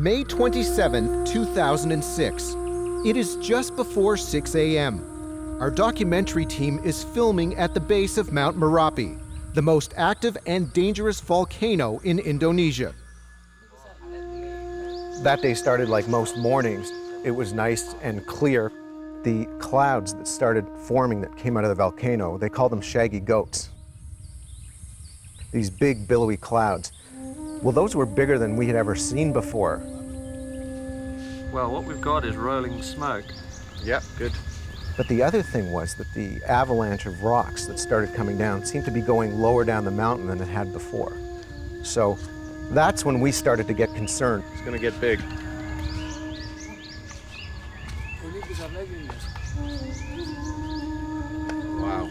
May 27, 2006. It is just before 6 a.m. Our documentary team is filming at the base of Mt Merapi, the most active and dangerous volcano in Indonesia. That day started like most mornings. It was nice and clear. The clouds that started forming that came out of the volcano, they call them shaggy goats. These big billowy clouds. Well, those were bigger than we had ever seen before. Well, what we've got is rolling smoke. Yeah, good. But the other thing was that the avalanche of rocks that started coming down seemed to be going lower down the mountain than it had before. So that's when we started to get concerned. It's going to get big. Wow.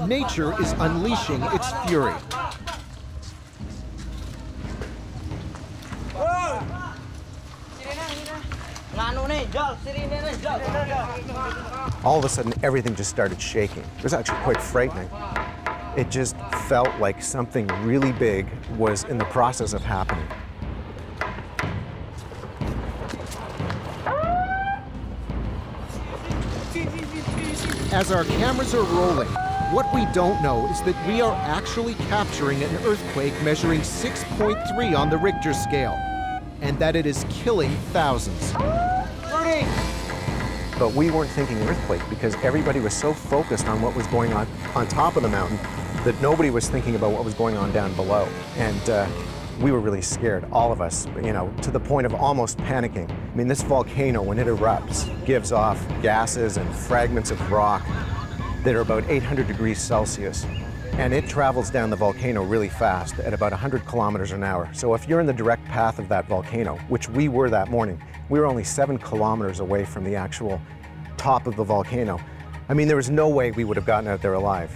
Nature is unleashing its fury. All of a sudden, everything just started shaking. It was actually quite frightening. It just felt like something really big was in the process of happening. As our cameras are rolling, what we don't know is that we are actually capturing an earthquake measuring 6.3 on the Richter scale, and that it is killing thousands. But we weren't thinking earthquake because everybody was so focused on what was going on top of the mountain that nobody was thinking about what was going on down below. And we were really scared, all of us, you know, to the point of almost panicking. I mean, this volcano, when it erupts, gives off gases and fragments of rock that are about 800 degrees Celsius. And it travels down the volcano really fast at about 100 kilometers an hour. So if you're in the direct path of that volcano, which we were that morning, we were only 7 kilometers away from the actual top of the volcano. I mean, there was no way we would have gotten out there alive.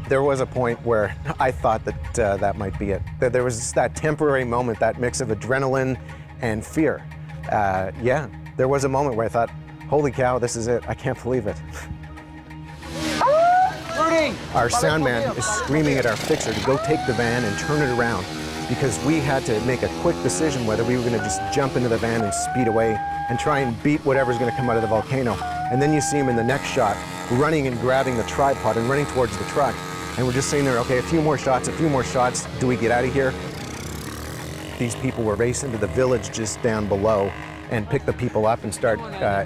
There was a point where I thought that that might be it. That there was just that temporary moment, that mix of adrenaline and fear. Yeah, there was a moment where I thought, holy cow, this is it. I can't believe it. Our sound man is screaming at our fixer to go take the van and turn it around because we had to make a quick decision whether we were going to just jump into the van and speed away and try and beat whatever's going to come out of the volcano. And then you see him in the next shot running and grabbing the tripod and running towards the truck. And we're just sitting there, okay, a few more shots, do we get out of here? These people were racing to the village just down below and pick the people up and start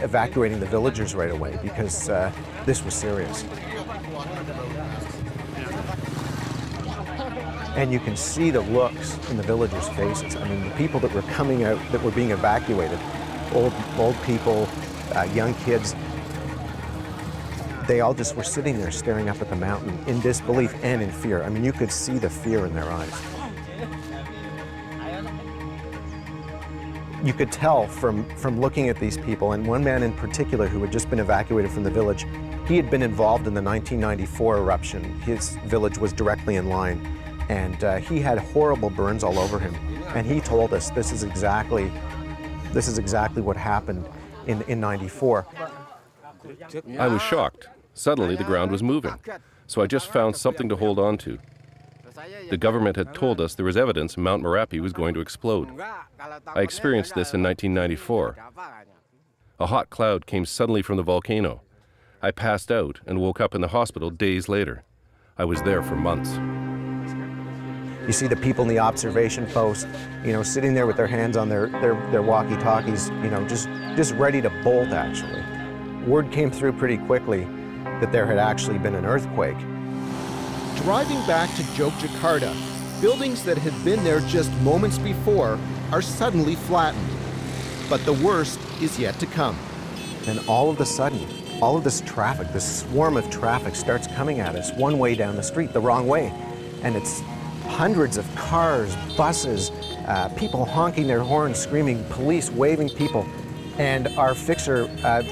evacuating the villagers right away because this was serious. And you can see the looks in the villagers' faces. I mean, the people that were coming out, that were being evacuated, old people, young kids, they all just were sitting there staring up at the mountain in disbelief and in fear. I mean, you could see the fear in their eyes. You could tell from looking at these people, and one man in particular who had just been evacuated from the village, he had been involved in the 1994 eruption. His village was directly in line, and he had horrible burns all over him. And he told us this is exactly what happened in 94. I was shocked. Suddenly the ground was moving, so I just found something to hold on to. The government had told us there was evidence Mt Merapi was going to explode. I experienced this in 1994. A hot cloud came suddenly from the volcano. I passed out and woke up in the hospital days later. I was there for months. You see the people in the observation post, you know, sitting there with their hands on their walkie-talkies, you know, just ready to bolt, actually. Word came through pretty quickly that there had actually been an earthquake. Driving back to Yojakarta, buildings that had been there just moments before are suddenly flattened. But the worst is yet to come. And all of a sudden, all of this traffic, this swarm of traffic starts coming at us one way down the street, the wrong way. And it's hundreds of cars, buses, people honking their horns, screaming, police waving people. And our fixer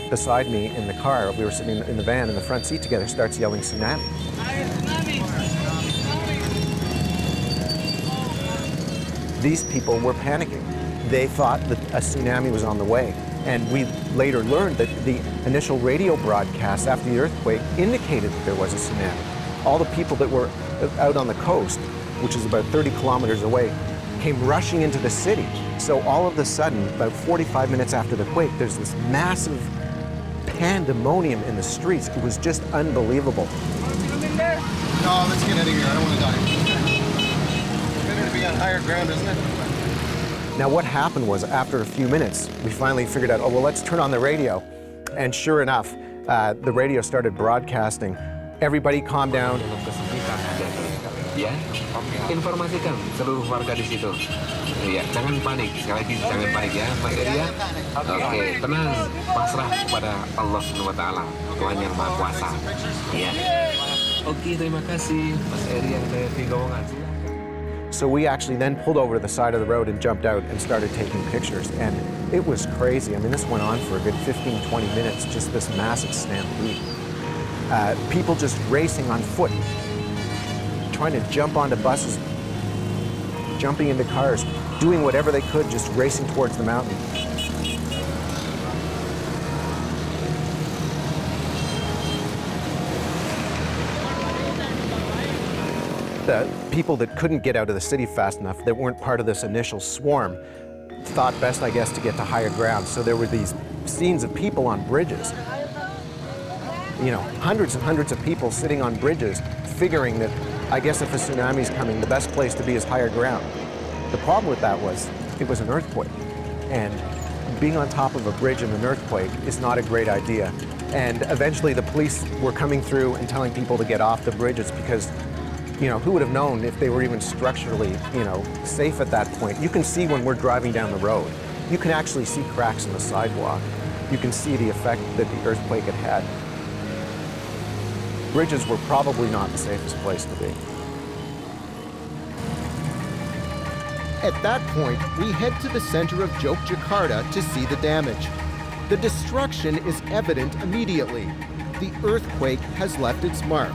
beside me in the car, we were sitting in the van in the front seat together, starts yelling tsunami. These people were panicking. They thought that a tsunami was on the way. And we later learned that the initial radio broadcast after the earthquake indicated that there was a tsunami. All the people that were out on the coast, which is about 30 kilometers away, came rushing into the city. So all of a sudden, about 45 minutes after the quake, there's this massive pandemonium in the streets. It was just unbelievable. No, let's get out of here. I don't want to die. Better to be on higher ground, isn't it? Now what happened was, after a few minutes, we finally figured out, oh, well, let's turn on the radio. And sure enough, the radio started broadcasting. Everybody calm down. Ya, informasikan seluruh warga di situ. Ya, jangan panik. Sekali lagi jangan panik ya, Mas Eria. Oke, tenang, pasrah kepada Allah Subhanahu wa taala, Tuhan yang Maha Kuasa. Ya. Oke, terima kasih Mas Eria dari Gowongan. So we actually then pulled over to the side of the road and jumped out and started taking pictures. And it was crazy. I mean, this went on for a good 15, 20 minutes, just this massive stampede. People just racing on foot, trying to jump onto buses, jumping into cars, doing whatever they could, just racing towards the mountain. The people that couldn't get out of the city fast enough, that weren't part of this initial swarm, thought best, I guess, to get to higher ground. So there were these scenes of people on bridges. You know, hundreds and hundreds of people sitting on bridges, figuring that, I guess if a tsunami's coming, the best place to be is higher ground. The problem with that was, it was an earthquake. And being on top of a bridge in an earthquake is not a great idea. And eventually the police were coming through and telling people to get off the bridges because, you know, who would have known if they were even structurally, you know, safe at that point? You can see when we're driving down the road, you can actually see cracks in the sidewalk. You can see the effect that the earthquake had had. Bridges were probably not the safest place to be. At that point, we head to the center of Yojakarta to see the damage. The destruction is evident immediately. The earthquake has left its mark.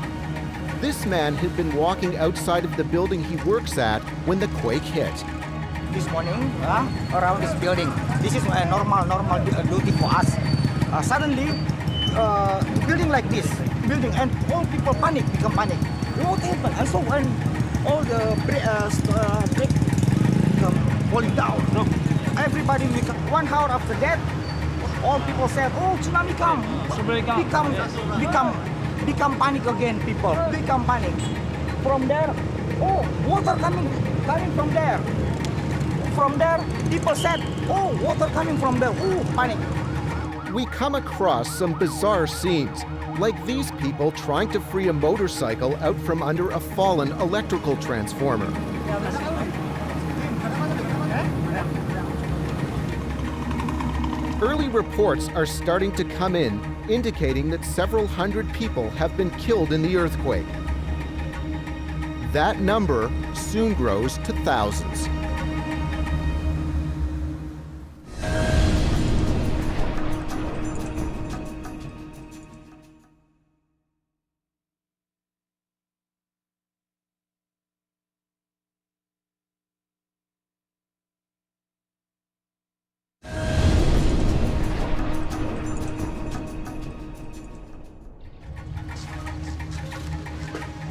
This man had been walking outside of the building he works at when the quake hit. This morning, around this building, this is a normal duty for us. Suddenly, building like this, and all people become panic. What happened? And so when all the brick come falling down, everybody, 1 hour after that, all people said, oh, tsunami come. Become panic again, people. Become panic. From there, oh, water coming from there. From there, people said, oh, water coming from there. Oh, panic. We come across some bizarre scenes, like these people trying to free a motorcycle out from under a fallen electrical transformer. Early reports are starting to come in, indicating that several hundred people have been killed in the earthquake. That number soon grows to thousands.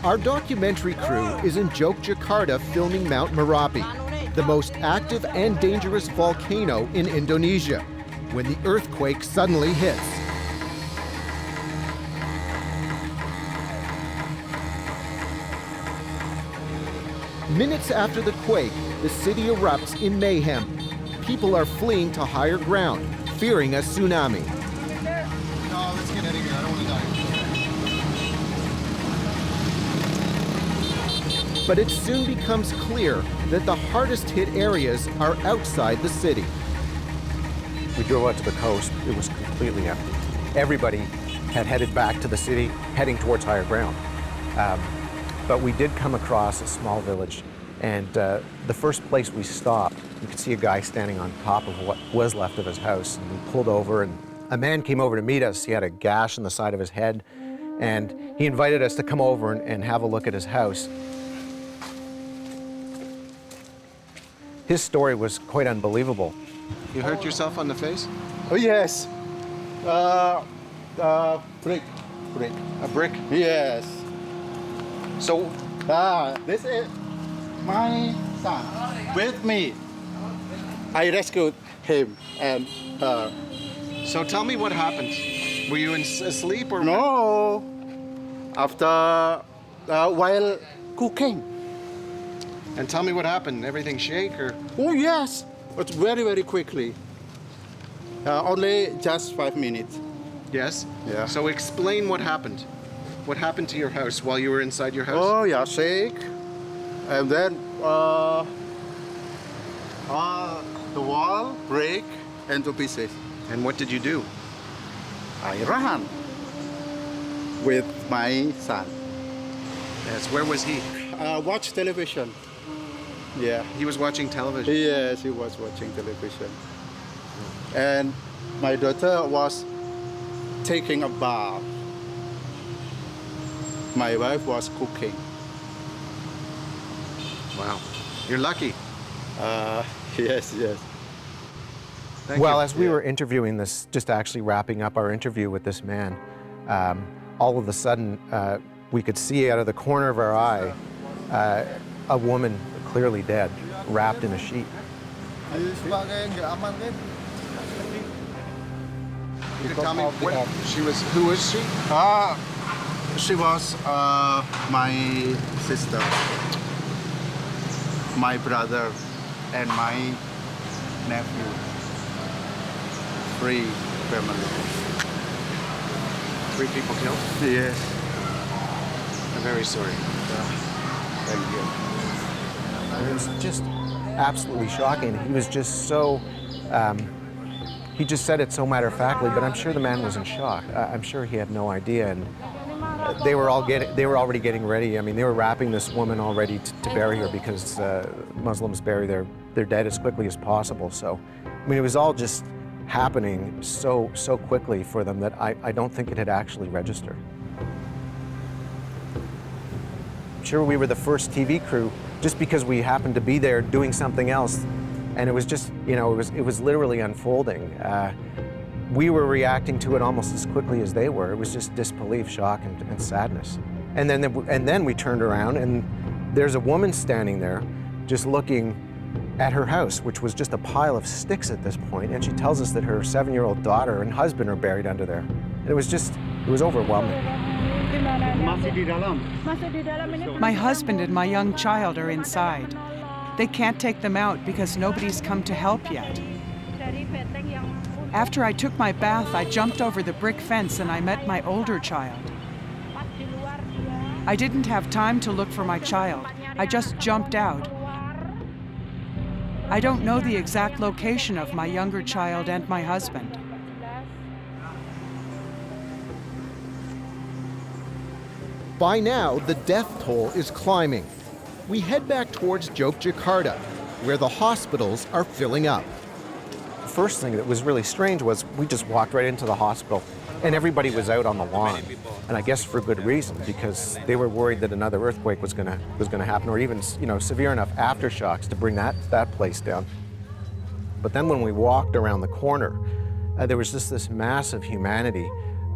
Our documentary crew is in Yojakarta filming Mt Merapi, the most active and dangerous volcano in Indonesia, when the earthquake suddenly hits. Minutes after the quake, the city erupts in mayhem. People are fleeing to higher ground, fearing a tsunami. No, let's get out of here. I don't want to die. But it soon becomes clear that the hardest hit areas are outside the city. We drove out to the coast. It was completely empty. Everybody had headed back to the city, heading towards higher ground. But we did come across a small village, and the first place we stopped, you could see a guy standing on top of what was left of his house. And we pulled over, and a man came over to meet us. He had a gash in the side of his head, and he invited us to come over and have a look at his house. His story was quite unbelievable. You hurt yourself on the face? Oh yes. Brick. A brick? Yes. So, This is my son with me. I rescued him and her. so tell me what happened. Were you asleep or No. After while cooking. And tell me what happened. Everything shake or? Oh yes. But very quickly. Only just 5 minutes. Yes? Yeah. So explain what happened. What happened to your house while you were inside your house? Oh yeah, shake, and then the wall break into pieces. And what did you do? I ran with my son. Yes. Where was he? Watch television. Yeah. He was watching television. Yes, he was watching television. And my daughter was taking a bath. My wife was cooking. Wow. You're lucky. Yes. Thank Well, you. as we were interviewing this, just actually wrapping up our interview with this man, all of a sudden we could see out of the corner of our eye a woman clearly dead, wrapped in a sheet. You could tell me what she was. Who was she? She was my sister, my brother, and my nephew. 3 family. 3 people killed. Yes. I'm very sorry. Thank you. It was just absolutely shocking. He was just so, he just said it so matter-of-factly, but I'm sure the man was in shock. I'm sure he had no idea, and they were already getting ready. I mean, they were wrapping this woman already to bury her because Muslims bury their dead as quickly as possible. So, I mean, it was all just happening so quickly for them that I don't think it had actually registered. I'm sure we were the first TV crew just because we happened to be there doing something else, and it was just, you know, it was literally unfolding. We were reacting to it almost as quickly as they were. It was just disbelief, shock, and sadness. And then we turned around, and there's a woman standing there just looking at her house, which was just a pile of sticks at this point, and she tells us that her 7-year-old daughter and husband are buried under there. And it was overwhelming. My husband and my young child are inside. They can't take them out because nobody's come to help yet. After I took my bath, I jumped over the brick fence and I met my older child. I didn't have time to look for my child. I just jumped out. I don't know the exact location of my younger child and my husband. By now, the death toll is climbing. We head back towards Yojakarta, where the hospitals are filling up. The first thing that was really strange was we just walked right into the hospital, and everybody was out on the lawn. And I guess for good reason, because they were worried that another earthquake was gonna happen, or even, you know, severe enough aftershocks to bring that place down. But then when we walked around the corner, there was just this mass of humanity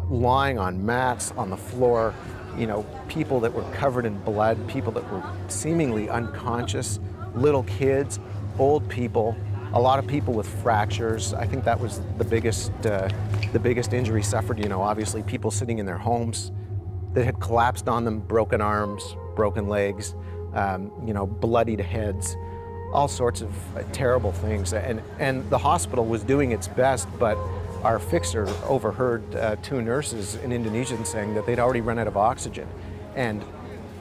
lying on mats on the floor, you know, people that were covered in blood, people that were seemingly unconscious, little kids, old people, a lot of people with fractures. I think that was the biggest injury suffered, you know, obviously people sitting in their homes that had collapsed on them, broken arms, broken legs, you know, bloodied heads, all sorts of terrible things. And the hospital was doing its best, but our fixer overheard 2 nurses in Indonesian saying that they'd already run out of oxygen. And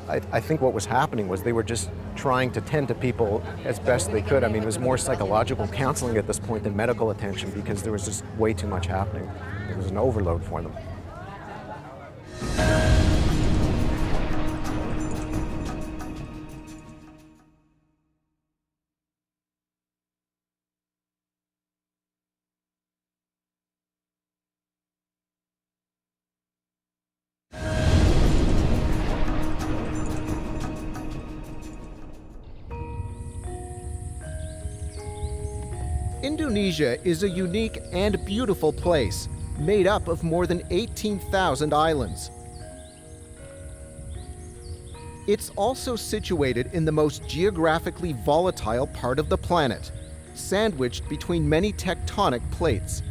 I think what was happening was they were just trying to tend to people as best they could. I mean, it was more psychological counseling at this point than medical attention because there was just way too much happening. It was an overload for them. Indonesia is a unique and beautiful place, made up of more than 18,000 islands. It's also situated in the most geographically volatile part of the planet, sandwiched between many tectonic plates.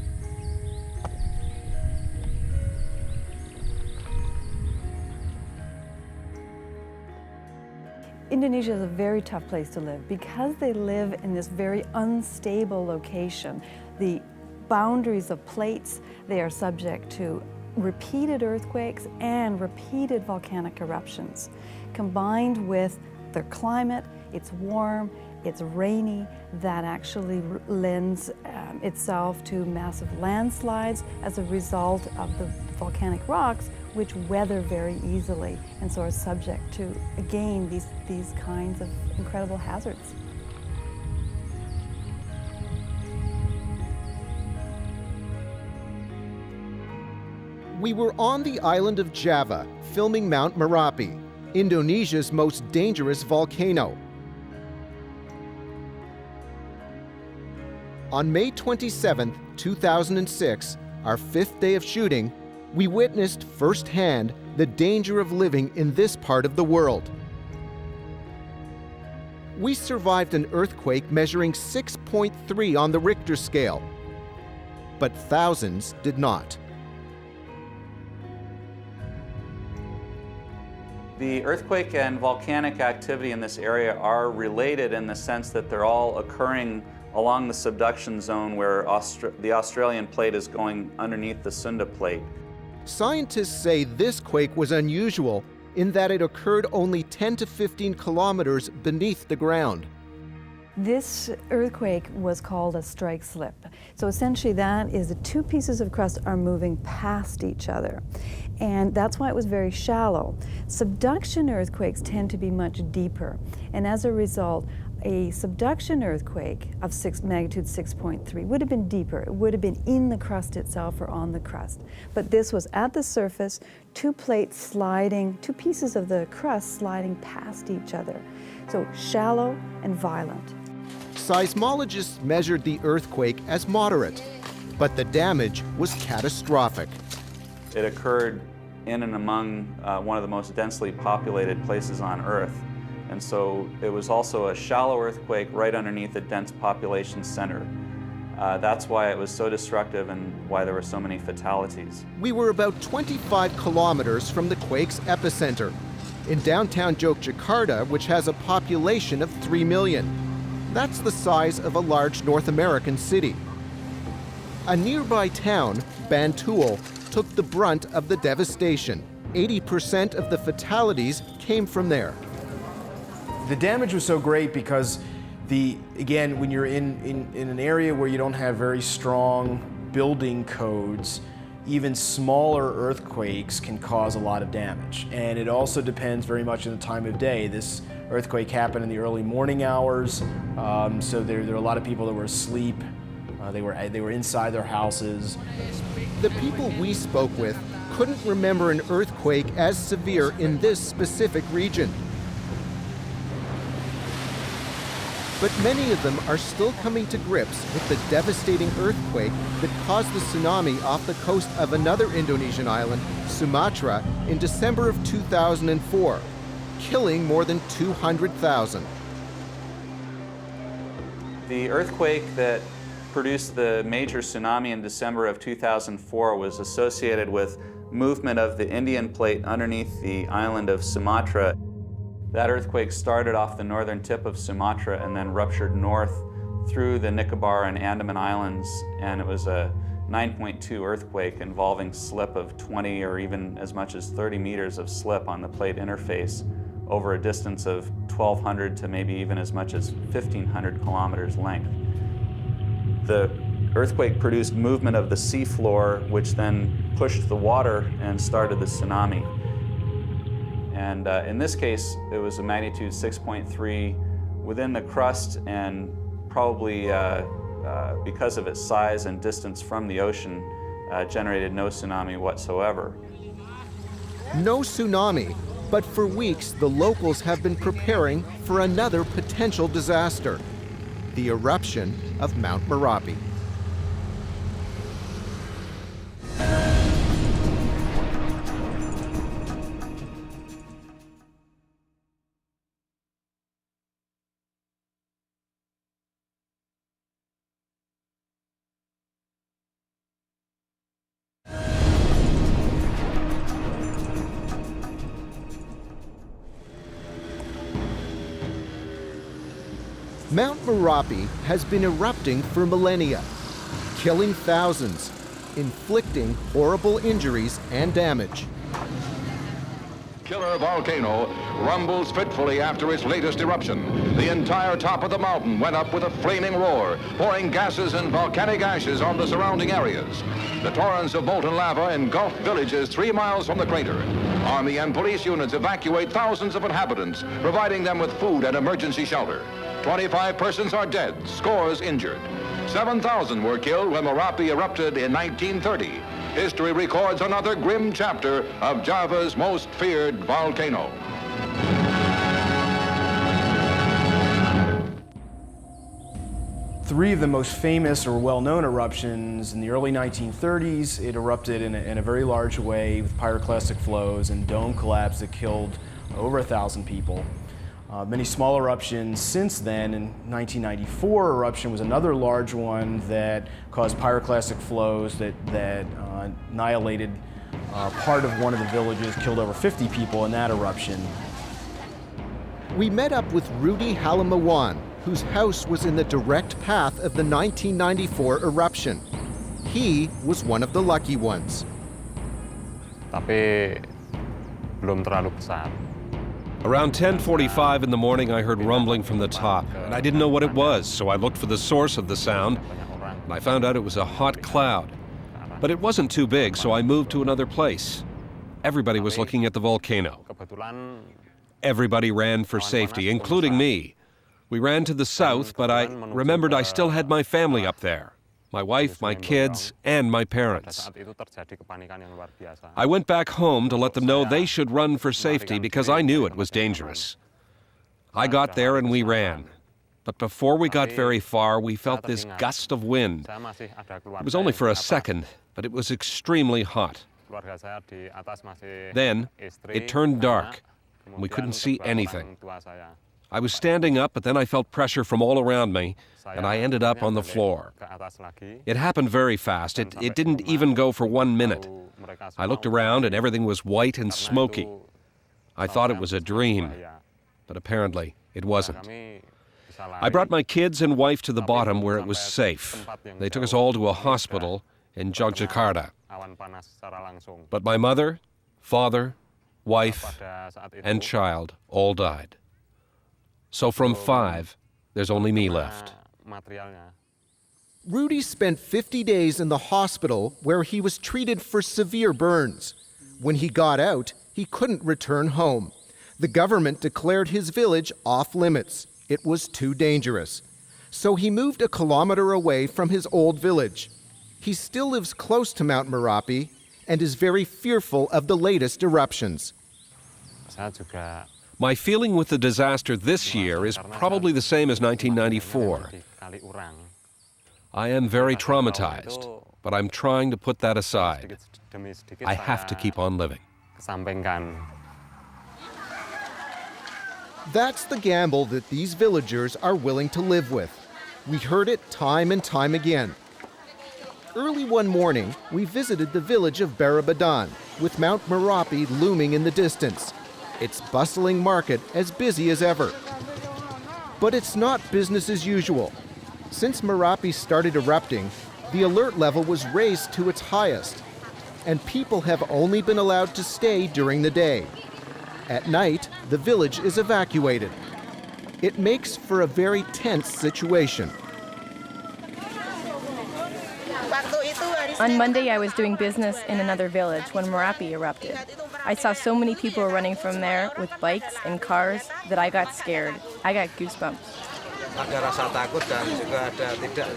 Indonesia is a very tough place to live because they live in this very unstable location. The boundaries of plates, they are subject to repeated earthquakes and repeated volcanic eruptions. Combined with their climate, it's warm, it's rainy, that actually lends itself to massive landslides as a result of the volcanic rocks, which weather very easily and so are subject to, again, these kinds of incredible hazards. We were on the island of Java, filming Mt Merapi, Indonesia's most dangerous volcano. On May 27, 2006, our fifth day of shooting, we witnessed firsthand the danger of living in this part of the world. We survived an earthquake measuring 6.3 on the Richter scale, but thousands did not. The earthquake and volcanic activity in this area are related in the sense that they're all occurring along the subduction zone where the Australian plate is going underneath the Sunda plate. Scientists say this quake was unusual in that it occurred only 10 to 15 kilometers beneath the ground. This earthquake was called a strike slip. So essentially that is the two pieces of crust are moving past each other. And that's why it was very shallow. Subduction earthquakes tend to be much deeper. And as a result, a subduction earthquake of magnitude 6.3 would have been deeper. It would have been in the crust itself or on the crust. But this was at the surface, two plates sliding, two pieces of the crust sliding past each other. So shallow and violent. Seismologists measured the earthquake as moderate, but the damage was catastrophic. It occurred in and among one of the most densely populated places on Earth. And so it was also a shallow earthquake right underneath a dense population center. That's why it was so destructive and why there were so many fatalities. We were about 25 kilometers from the quake's epicenter, in downtown Yojakarta, which has a population of 3 million. That's the size of a large North American city. A nearby town, Bantul, took the brunt of the devastation. 80% of the fatalities came from there. The damage was so great because, again, when you're in an area where you don't have very strong building codes, even smaller earthquakes can cause a lot of damage. And it also depends very much on the time of day. This earthquake happened in the early morning hours, so there were a lot of people that were asleep. They were inside their houses. The people we spoke with couldn't remember an earthquake as severe in this specific region. But many of them are still coming to grips with the devastating earthquake that caused the tsunami off the coast of another Indonesian island, Sumatra, in December of 2004, killing more than 200,000. The earthquake that produced the major tsunami in December of 2004 was associated with movement of the Indian plate underneath the island of Sumatra. That earthquake started off the northern tip of Sumatra and then ruptured north through the Nicobar and Andaman Islands, and it was a 9.2 earthquake involving slip of 20 or even as much as 30 meters of slip on the plate interface over a distance of 1,200 to maybe even as much as 1,500 kilometers length. The earthquake produced movement of the seafloor, which then pushed the water and started the tsunami. And in this case, it was a magnitude 6.3 within the crust, and probably because of its size and distance from the ocean, generated no tsunami whatsoever. No tsunami, but for weeks the locals have been preparing for another potential disaster. the eruption of Mt Merapi. Mt Merapi has been erupting for millennia, killing thousands, inflicting horrible injuries and damage. Killer volcano rumbles fitfully after its latest eruption. The entire top of the mountain went up with a flaming roar, pouring gases and volcanic ashes on the surrounding areas. The torrents of molten lava engulf villages 3 miles from the crater. Army and police units evacuate thousands of inhabitants, providing them with food and emergency shelter. 25 persons are dead, scores injured. 7,000 were killed when Merapi erupted in 1930. History records another grim chapter of Java's most feared volcano. Three of the most famous or well-known eruptions in the early 1930s, it erupted in a very large way with pyroclastic flows and dome collapse that killed over 1,000 people. Many small eruptions since then. In 1994, eruption was another large one that caused pyroclastic flows that annihilated part of one of the villages, killed over 50 people in that eruption. We met up with Rudy Halamawan, whose house was in the direct path of the 1994 eruption. He was one of the lucky ones. Tapi belum terlalu besar. Around 10:45 in the morning, I heard rumbling from the top, and I didn't know what it was, so I looked for the source of the sound, and I found out it was a hot cloud. But it wasn't too big, so I moved to another place. Everybody was looking at the volcano. Everybody ran for safety, including me. We ran to the south, but I remembered I still had my family up there. My wife, my kids, and my parents. I went back home to let them know they should run for safety because I knew it was dangerous. I got there and we ran. But before we got very far, we felt this gust of wind. It was only for a second, but it was extremely hot. Then it turned dark, and we couldn't see anything. I was standing up, but then I felt pressure from all around me, and I ended up on the floor. It happened very fast. It didn't even go for 1 minute. I looked around, and everything was white and smoky. I thought it was a dream, but apparently it wasn't. I brought my kids and wife to the bottom where it was safe. They took us all to a hospital in Yojakarta. But my mother, father, wife, and child all died. So from 5, there's only me left. Rudy spent 50 days in the hospital where he was treated for severe burns. When he got out, he couldn't return home. The government declared his village off limits. It was too dangerous. So he moved a kilometer away from his old village. He still lives close to Mt Merapi and is very fearful of the latest eruptions. My feeling with the disaster this year is probably the same as 1994. I am very traumatized, but I'm trying to put that aside. I have to keep on living. That's the gamble that these villagers are willing to live with. We heard it time and time again. Early one morning, we visited the village of Barabadan, with Mt Merapi looming in the distance. Its bustling market as busy as ever. But it's not business as usual. Since Merapi started erupting, the alert level was raised to its highest, and people have only been allowed to stay during the day. At night, the village is evacuated. It makes for a very tense situation. On Monday, I was doing business in another village when Merapi erupted. I saw so many people running from there with bikes and cars that I got scared. I got goosebumps.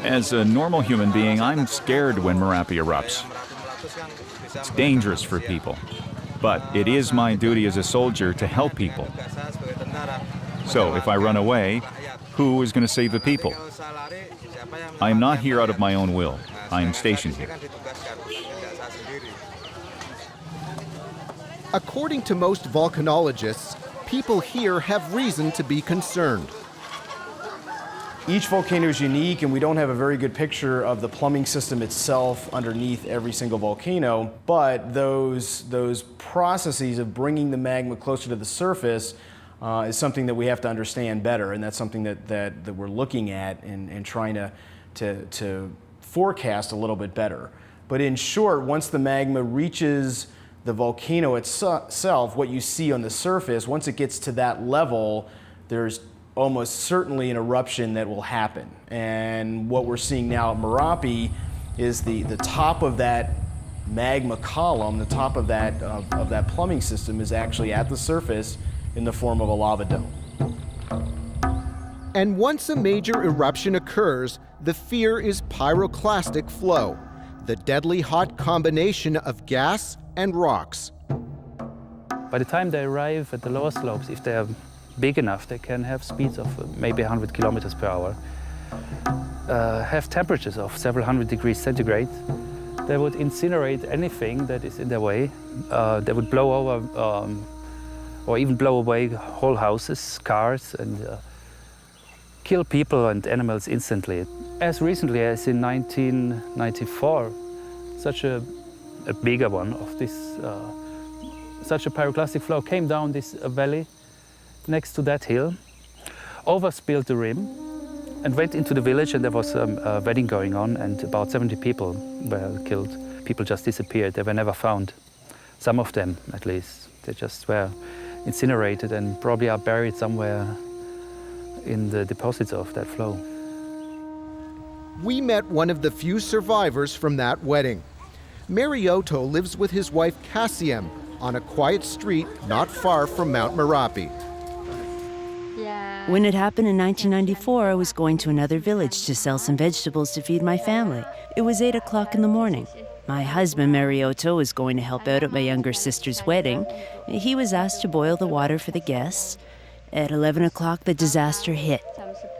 As a normal human being, I'm scared when Merapi erupts. It's dangerous for people, but it is my duty as a soldier to help people. So if I run away, Who is going to save the people? I am not here out of my own will. I am stationed here. According to most volcanologists, people here have reason to be concerned. Each volcano is unique, and we don't have a very good picture of the plumbing system itself underneath every single volcano, but those processes of bringing the magma closer to the surface is something that we have to understand better, and that's something that we're looking at and trying to forecast a little bit better. But in short, once the magma reaches the volcano itself, what you see on the surface, once it gets to that level, there's almost certainly an eruption that will happen. And what we're seeing now at Merapi is the top of that magma column, the top of that plumbing system is actually at the surface in the form of a lava dome. And once a major eruption occurs, the fear is pyroclastic flow, the deadly hot combination of gas and rocks. By the time they arrive at the lower slopes, if they are big enough, they can have speeds of maybe 100 kilometers per hour, have temperatures of several hundred degrees centigrade. They would incinerate anything that is in their way. They would blow over or even blow away whole houses, cars, and kill people and animals instantly. As recently as in 1994, such a bigger one of this, such a pyroclastic flow came down this valley next to that hill, overspilled the rim, and went into the village, and there was a wedding going on, and about 70 people were killed. People just disappeared. They were never found. Some of them, at least. They just were incinerated and probably are buried somewhere in the deposits of that flow. We met one of the few survivors from that wedding. Marioto lives with his wife Cassiem on a quiet street not far from Mt Merapi. When it happened in 1994, I was going to another village to sell some vegetables to feed my family. It was 8 o'clock in the morning. My husband, Marioto, was going to help out at my younger sister's wedding. He was asked to boil the water for the guests. At 11 o'clock, the disaster hit.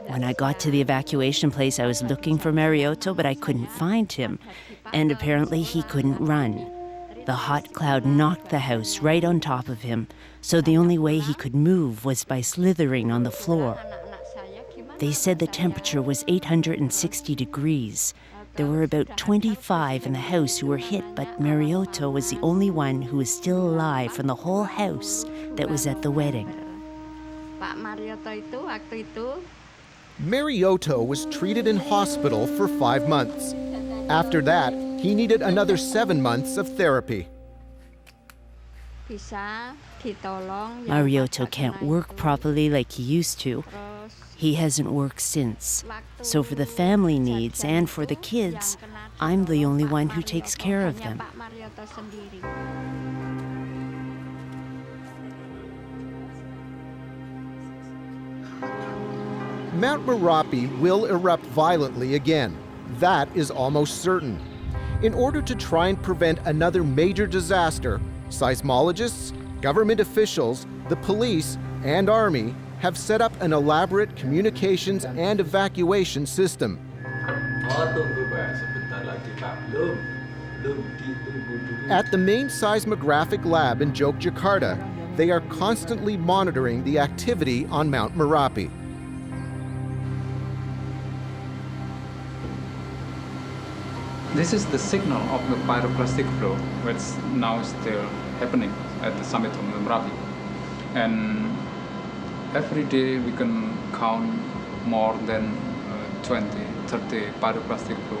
When I got to the evacuation place, I was looking for Marioto, but I couldn't find him. And apparently he couldn't run. The hot cloud knocked the house right on top of him, so the only way he could move was by slithering on the floor. They said the temperature was 860 degrees. There were about 25 in the house who were hit, but Marioto was the only one who was still alive from the whole house that was at the wedding. Marioto was treated in hospital for 5 months. After that, he needed another 7 months of therapy. Marioto can't work properly like he used to. He hasn't worked since. So for the family needs and for the kids, I'm the only one who takes care of them. Mt Merapi will erupt violently again. That is almost certain. In order to try and prevent another major disaster, seismologists, government officials, the police, and army have set up an elaborate communications and evacuation system. At the main seismographic lab in Yojakarta, they are constantly monitoring the activity on Mt Merapi. This is the signal of the pyroclastic flow, which now is still happening at the summit of Mt Merapi. And every day we can count more than 20, 30 pyroclastic flow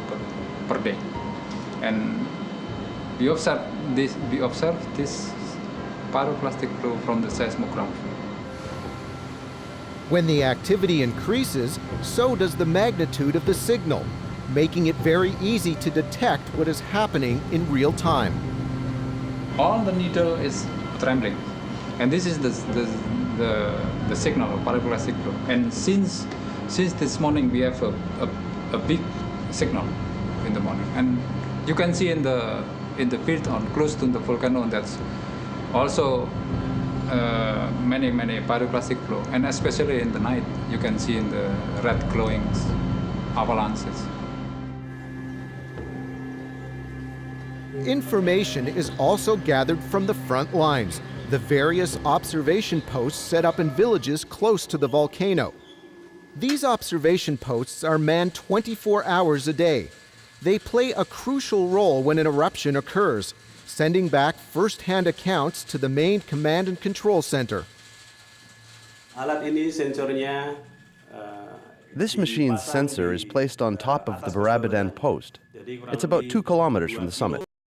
per day. And we observe this pyroclastic flow from the seismograph. When the activity increases, so does the magnitude of the signal, making it very easy to detect what is happening in real time. All the needle is trembling, and this is the signal of pyroclastic flow. And since this morning we have a big signal in the morning, and you can see in the field on close to the volcano that's also many pyroclastic flow, and especially in the night, you can see in the red glowing avalanches. Information is also gathered from the front lines, the various observation posts set up in villages close to the volcano. These observation posts are manned 24 hours a day. They play a crucial role when an eruption occurs, sending back first-hand accounts to the main command and control center. This machine's sensor is placed on top of the Barabadan post. It's about 2 kilometers from the summit.